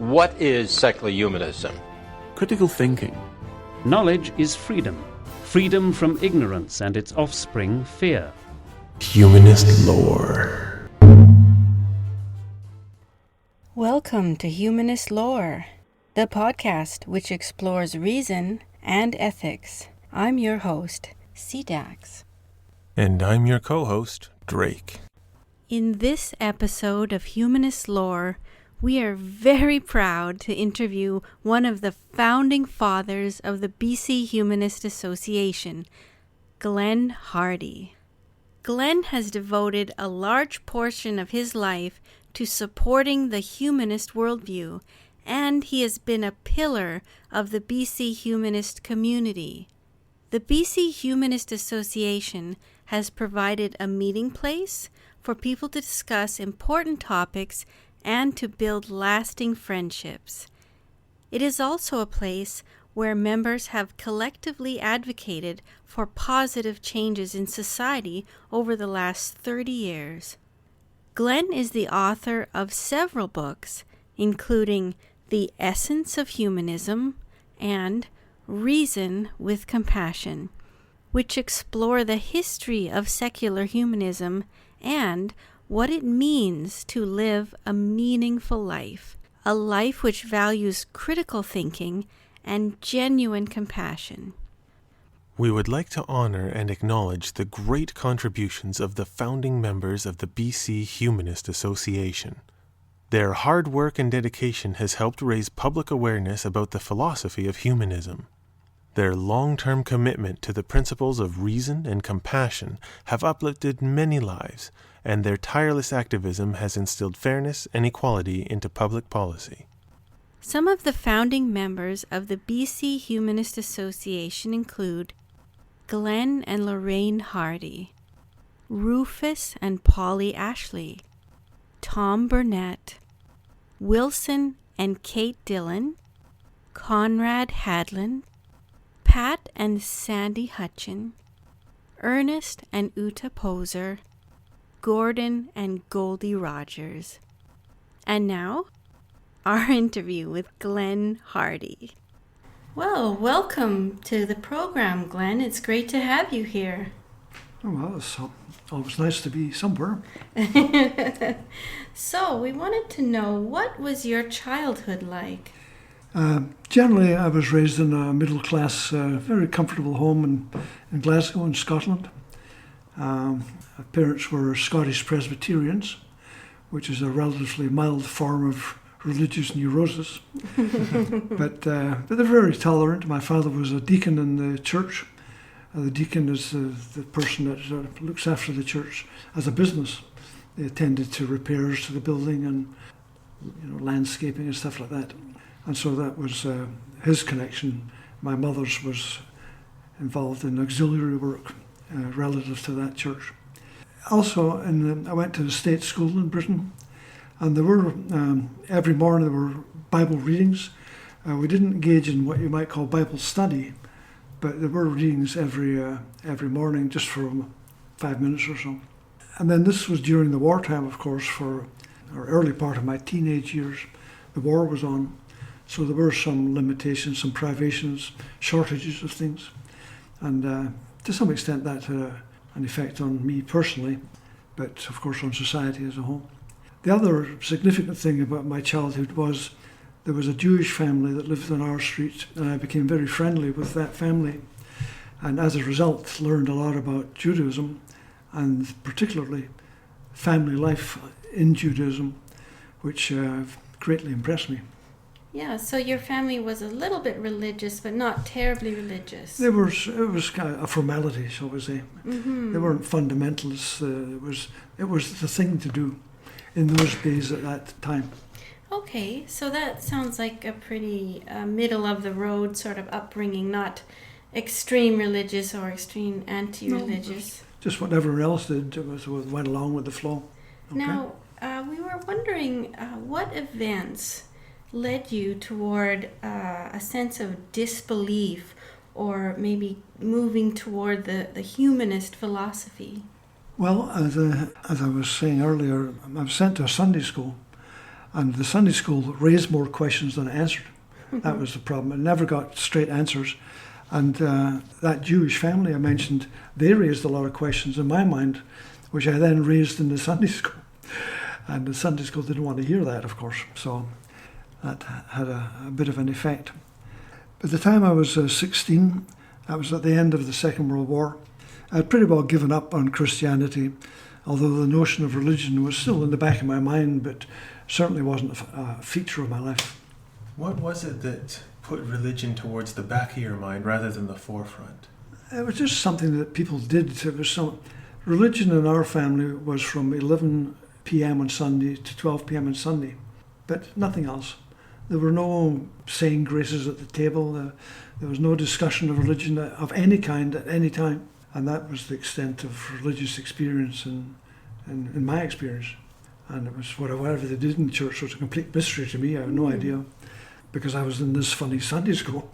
What is secular humanism? Critical thinking. Knowledge is freedom. Freedom from ignorance and its offspring, fear. Humanist lore. Welcome to Humanist Lore, the podcast which explores reason and ethics. I'm your host, Dax. And I'm your co-host, Drake. In this episode of Humanist Lore, we are very proud to interview one of the founding fathers of the BC Humanist Association, Glenn Hardie. Glenn has devoted a large portion of his life to supporting the humanist worldview, and he has been a pillar of the BC Humanist community. The BC Humanist Association has provided a meeting place for people to discuss important topics and to build lasting friendships. It is also a place where members have collectively advocated for positive changes in society over the last 30 years. Glenn is the author of several books, including The Essence of Humanism and Reason with Compassion, which explore the history of secular humanism and what it means to live a meaningful life, a life which values critical thinking and genuine compassion. We would like to honor and acknowledge the great contributions of the founding members of the BC Humanist Association. Their hard work and dedication has helped raise public awareness about the philosophy of humanism. Their long-term commitment to the principles of reason and compassion have uplifted many lives, and their tireless activism has instilled fairness and equality into public policy. Some of the founding members of the BC Humanist Association include Glenn and Lorraine Hardie, Rufus and Polly Ashley, Tom Burnett, Wilson and Kate Dillon, Conrad Hadland, Pat and Sandy Hutchin, Ernest and Uta Poser, Gordon and Goldie Rogers. And now, our interview with Glenn Hardie. Well, welcome to the program, Glenn. It's great to have you here. Oh, well, it's always nice to be somewhere. So, we wanted to know, what was your childhood like? Generally, I was raised in a middle-class, very comfortable home in Glasgow in Scotland. My parents were Scottish Presbyterians, which is a relatively mild form of religious neurosis. but they're very tolerant. My father was a deacon in the church. The deacon is the person that looks after the church as a business. They attended to repairs to the building and landscaping and stuff like that. And so that was his connection. My mother's was involved in auxiliary work relative to that church. Also, I went to the state school in Britain, and there were, every morning there were Bible readings. We didn't engage in what you might call Bible study, but there were readings every morning just for 5 minutes or so. And then this was during the wartime, of course, for our early part of my teenage years. The war was on. So there were some limitations, some privations, shortages of things. And to some extent that had an effect on me personally, but of course on society as a whole. The other significant thing about my childhood was there was a Jewish family that lived on our street, and I became very friendly with that family. And as a result, learned a lot about Judaism, and particularly family life in Judaism, which greatly impressed me. Yeah, so your family was a little bit religious, but not terribly religious. It was kind of a formality, shall we say. Mm-hmm. They weren't fundamentalists. It was the thing to do in those days at that time. Okay, so that sounds like a pretty middle-of-the-road sort of upbringing, not extreme religious or extreme anti-religious. No, just what everyone else did. Went along with the flow. Okay. Now, we were wondering what events led you toward a sense of disbelief, or maybe moving toward the humanist philosophy? Well, as I was saying earlier, I was sent to a Sunday school, And the Sunday school raised more questions than it answered. That was the problem. It never got straight answers. And that Jewish family I mentioned, they raised a lot of questions in my mind, which I then raised in the Sunday school. And the Sunday school didn't want to hear that, of course. So that had a bit of an effect. By the time I was 16, that was at the end of the Second World War, I had pretty well given up on Christianity, although the notion of religion was still in the back of my mind, but certainly wasn't a feature of my life. What was it that put religion towards the back of your mind rather than the forefront? It was just something that people did. It was religion in our family was from 11 p.m. on Sunday to 12 p.m. on Sunday, but nothing else. There were no saying graces at the table. There was no discussion of religion of any kind at any time. And that was the extent of religious experience in my experience. And it was whatever they did in church was a complete mystery to me. I have no idea, because I was in this funny Sunday school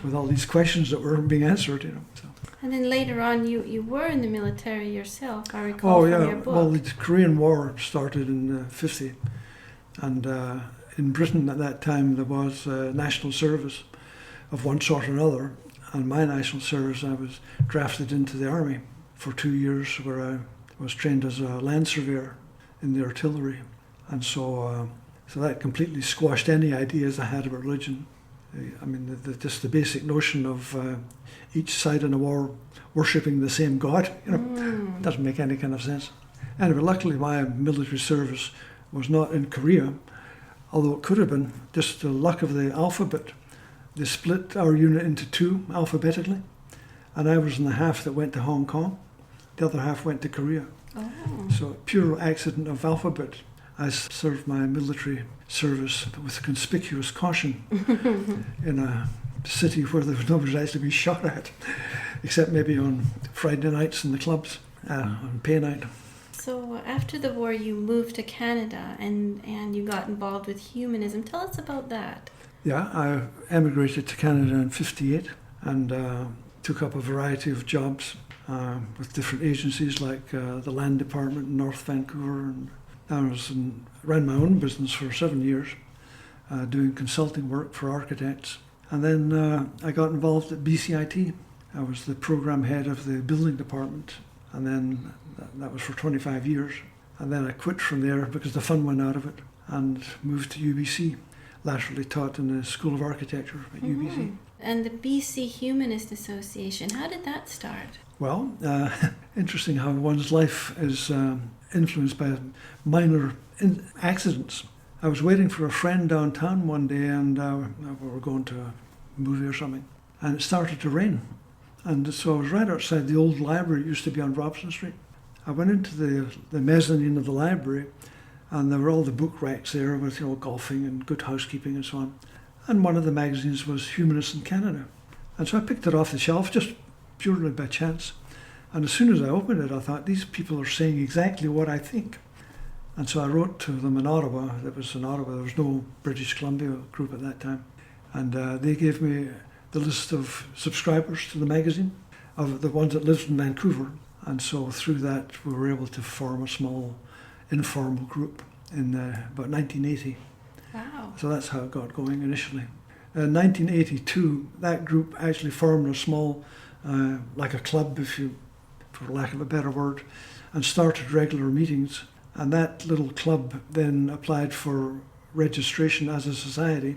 with all these questions that weren't being answered, So. And then later on, you were in the military yourself, I recall from your book. Well, the Korean War started in 50. And in Britain at that time, there was national service of one sort or another. And my national service, I was drafted into the army for 2 years, where I was trained as a land surveyor in the artillery. And so that completely squashed any ideas I had about religion. I mean, just the basic notion of each side in a war worshipping the same God, doesn't make any kind of sense. Anyway, luckily my military service was not in Korea, although it could have been. Just the luck of the alphabet. They split our unit into two alphabetically, and I was in the half that went to Hong Kong. The other half went to Korea. Oh. So pure accident of alphabet. I served my military service with conspicuous caution in a city where there was nobody actually be shot at, except maybe on Friday nights in the clubs, on pay night. So after the war, you moved to Canada and you got involved with humanism. Tell us about that. Yeah, I emigrated to Canada in 1958 and took up a variety of jobs with different agencies like the Land Department in North Vancouver. And I ran my own business for 7 years, doing consulting work for architects. And then I got involved at BCIT. I was the program head of the building department, and then that was for 25 years. And then I quit from there because the fun went out of it and moved to UBC. Laterally taught in the School of Architecture at UBC. And the BC Humanist Association, how did that start? Well, interesting how one's life is influenced by minor accidents. I was waiting for a friend downtown one day, and we were going to a movie or something, and it started to rain. And so I was right outside the old library. It used to be on Robson Street. I went into the mezzanine of the library, and there were all the book racks there with golfing and Good Housekeeping and so on. And one of the magazines was Humanist in Canada. And so I picked it off the shelf just purely by chance. And as soon as I opened it, I thought, these people are saying exactly what I think. And so I wrote to them in Ottawa. That was in Ottawa. There was no British Columbia group at that time. And they gave me the list of subscribers to the magazine, of the ones that lived in Vancouver. And so through that, we were able to form a small informal group in about 1980. Wow. So that's how it got going initially. In 1982, that group actually formed a small, like a club, for lack of a better word, and started regular meetings. And that little club then applied for registration as a society,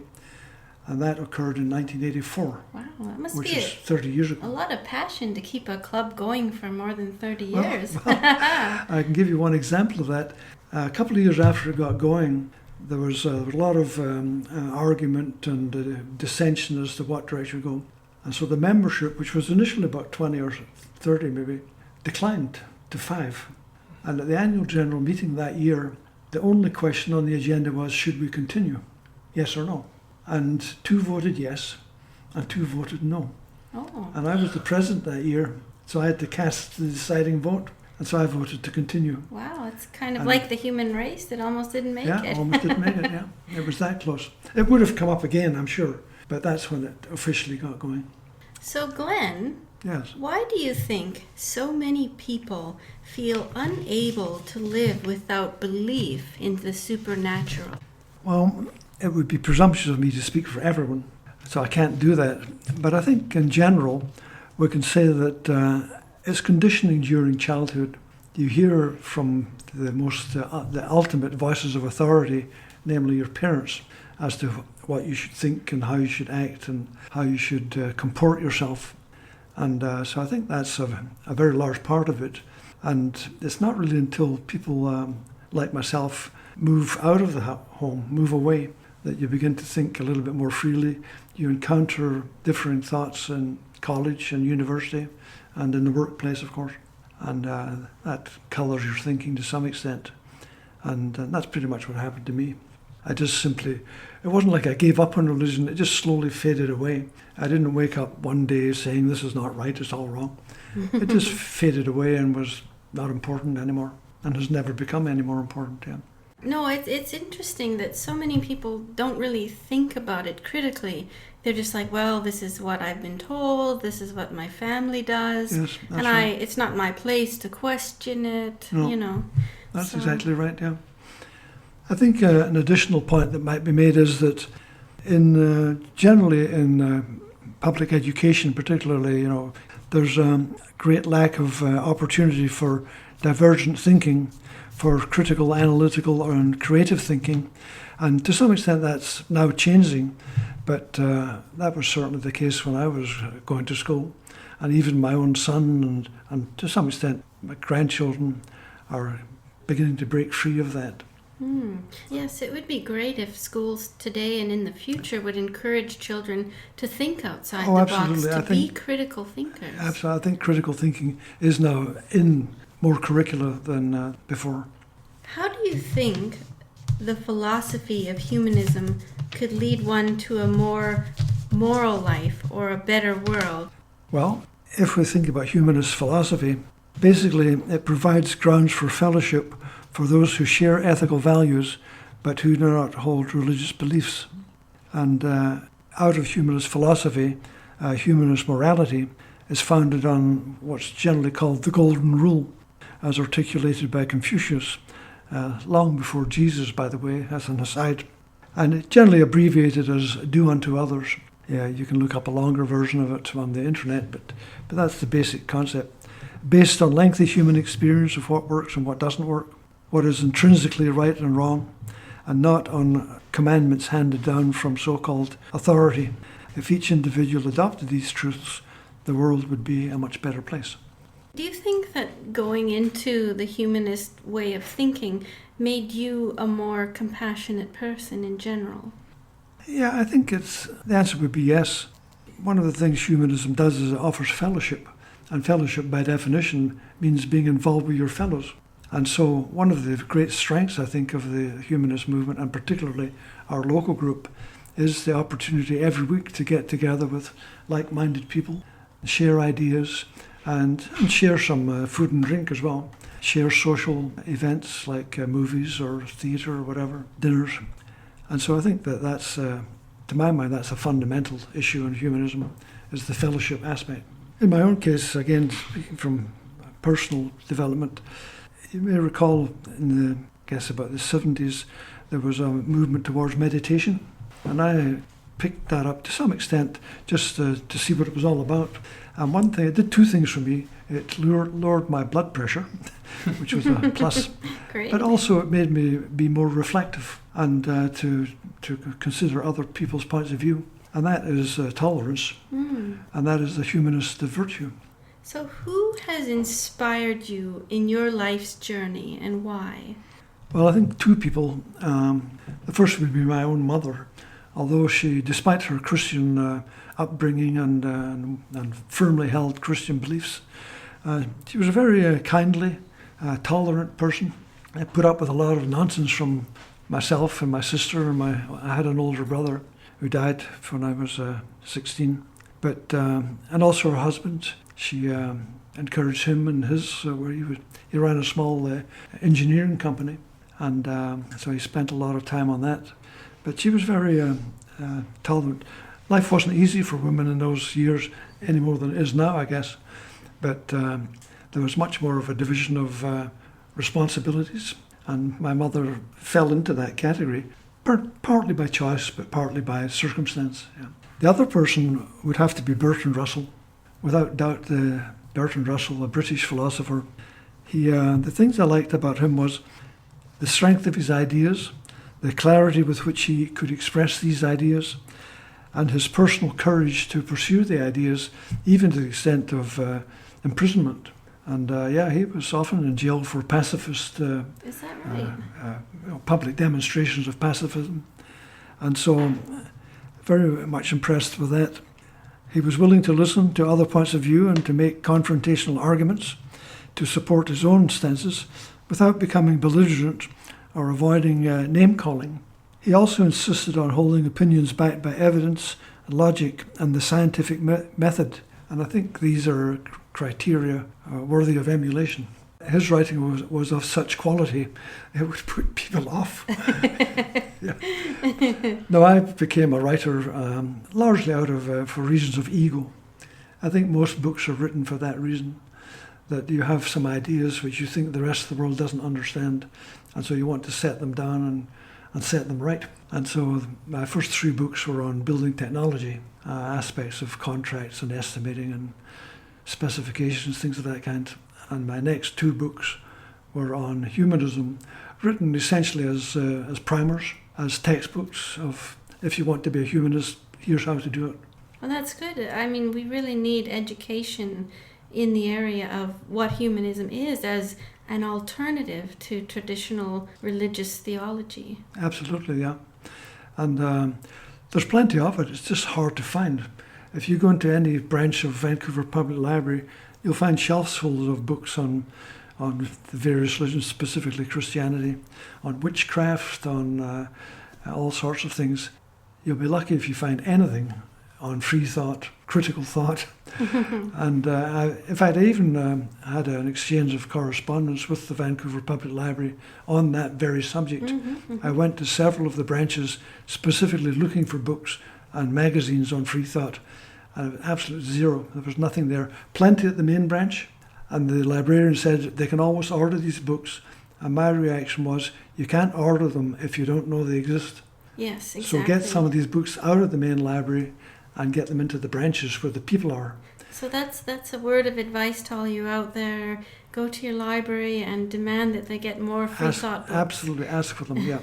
and that occurred in 1984. Wow, that must which be is 30 years ago. a lot of passion to keep a club going for more than 30 years. Well, I can give you one example of that. A couple of years after it got going, there was a lot of argument and dissension as to what direction to go. And so the membership, which was initially about 20 or 30 maybe, declined to 5. And at the annual general meeting that year, the only question on the agenda was, should we continue? Yes or no? And 2 voted yes, and 2 voted no. Oh. And I was the president that year, so I had to cast the deciding vote. And so I voted to continue. Wow, it's kind of like the human race that almost didn't make it. Yeah, almost didn't make it, yeah. It was that close. It would have come up again, I'm sure, but that's when it officially got going. So Glenn, Yes. why do you think so many people feel unable to live without belief in the supernatural? Well, it would be presumptuous of me to speak for everyone, so I can't do that. But I think in general, we can say that it's conditioning during childhood. You hear from the ultimate voices of authority, namely your parents, as to what you should think and how you should act and how you should comport yourself. And so I think that's a very large part of it. And it's not really until people like myself move out of the home, move away, that you begin to think a little bit more freely. You encounter differing thoughts in college and university and in the workplace, of course. And that colours your thinking to some extent. And that's pretty much what happened to me. It wasn't like I gave up on religion, it just slowly faded away. I didn't wake up one day saying this is not right, it's all wrong. It just faded away and was not important anymore and has never become any more important. Yeah. No, it's interesting that so many people don't really think about it critically. They're just like, well, this is what I've been told, this is what my family does, yes, and right. It's not my place to question it, No, That's exactly right, yeah. I think an additional point that might be made is that generally in public education particularly, there's a great lack of opportunity for divergent thinking, for critical, analytical and creative thinking. And to some extent that's now changing, but that was certainly the case when I was going to school. And even my own son and to some extent my grandchildren are beginning to break free of that. Yes, it would be great if schools today and in the future would encourage children to think outside the box, to be critical thinkers. Absolutely. I think critical thinking is now in more curricula than before. How do you think the philosophy of humanism could lead one to a more moral life or a better world? Well, if we think about humanist philosophy, basically it provides grounds for fellowship for those who share ethical values but who do not hold religious beliefs. And out of humanist philosophy, humanist morality is founded on what's generally called the Golden Rule, as articulated by Confucius, long before Jesus, by the way, as an aside. And it's generally abbreviated as do unto others. Yeah, you can look up a longer version of it on the internet, but that's the basic concept. Based on lengthy human experience of what works and what doesn't work, what is intrinsically right and wrong, and not on commandments handed down from so-called authority. If each individual adopted these truths, the world would be a much better place. Do you think that going into the humanist way of thinking made you a more compassionate person in general? Yeah, I think the answer would be yes. One of the things humanism does is it offers fellowship, and fellowship by definition means being involved with your fellows. And so one of the great strengths, I think, of the humanist movement, and particularly our local group, is the opportunity every week to get together with like-minded people, share ideas, and share some food and drink as well. Share social events like movies or theatre or whatever, dinners. And so I think that's, to my mind, that's a fundamental issue in humanism, is the fellowship aspect. In my own case, again, speaking from personal development, you may recall about the 70s, there was a movement towards meditation. And I picked that up to some extent just to see what it was all about. And one thing, it did two things for me. It lowered my blood pressure, which was a plus. Great. But also it made me be more reflective and to consider other people's points of view. And that is tolerance. And that is the humanist virtue. So who has inspired you in your life's journey and why? Well, I think two people. The first would be my own mother. Although she, despite her Christian upbringing and firmly held Christian beliefs, she was a very kindly, tolerant person. I put up with a lot of nonsense from myself and my sister. I had an older brother who died when I was 16. But and also her husband. She encouraged him and his, where he ran a small engineering company, and so he spent a lot of time on that. But she was very tolerant. Life wasn't easy for women in those years any more than it is now, I guess. But there was much more of a division of responsibilities, and my mother fell into that category. partly by choice, but partly by circumstance. Yeah. The other person would have to be Bertrand Russell. Without doubt, Bertrand Russell, a British philosopher. The things I liked about him was the strength of his ideas, the clarity with which he could express these ideas, and his personal courage to pursue the ideas, even to the extent of imprisonment. And he was often in jail for pacifist Is that right? public demonstrations of pacifism. And so very much impressed with that. He was willing to listen to other points of view and to make confrontational arguments to support his own stances without becoming belligerent or avoiding name-calling. He also insisted on holding opinions backed by evidence, logic, and the scientific method. And I think these are criteria worthy of emulation. His writing was of such quality, it would put people off. Yeah. No, I became a writer largely out of for reasons of ego. I think most books are written for that reason, that you have some ideas which you think the rest of the world doesn't understand, and so you want to set them down and set them right. And so my first 3 books were on building technology, aspects of contracts and estimating and specifications, things of that kind. And my next 2 books were on humanism, written essentially as primers, as textbooks of, if you want to be a humanist, here's how to do it. Well, that's good. I mean, we really need education in the area of what humanism is as an alternative to traditional religious theology. Absolutely, yeah. And there's plenty of it. It's just hard to find. If you go into any branch of Vancouver Public Library, you'll find shelves full of books on the various religions, specifically Christianity, on witchcraft, on all sorts of things. You'll be lucky if you find anything on free thought, critical thought. And in fact, I even had an exchange of correspondence with the Vancouver Public Library on that very subject. I went to several of the branches specifically looking for books and magazines on free thought. Absolute zero. There was nothing there. Plenty at the main branch. And the librarian said they can always order these books. And my reaction was, you can't order them if you don't know they exist. Yes, exactly. So get some of these books out of the main library and get them into the branches where the people are. So that's a word of advice to all you out there. Go to your library and demand that they get more free thought books. Absolutely, ask for them, yeah.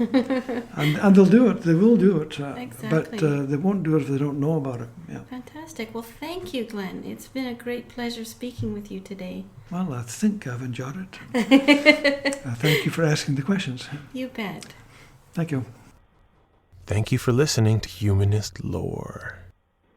and they'll do it, they will do it. Exactly. But they won't do it if they don't know about it. Yeah. Fantastic. Well, thank you, Glenn. It's been a great pleasure speaking with you today. Well, I think I've enjoyed it. Thank you for asking the questions. You bet. Thank you. Thank you for listening to Humanist Lore.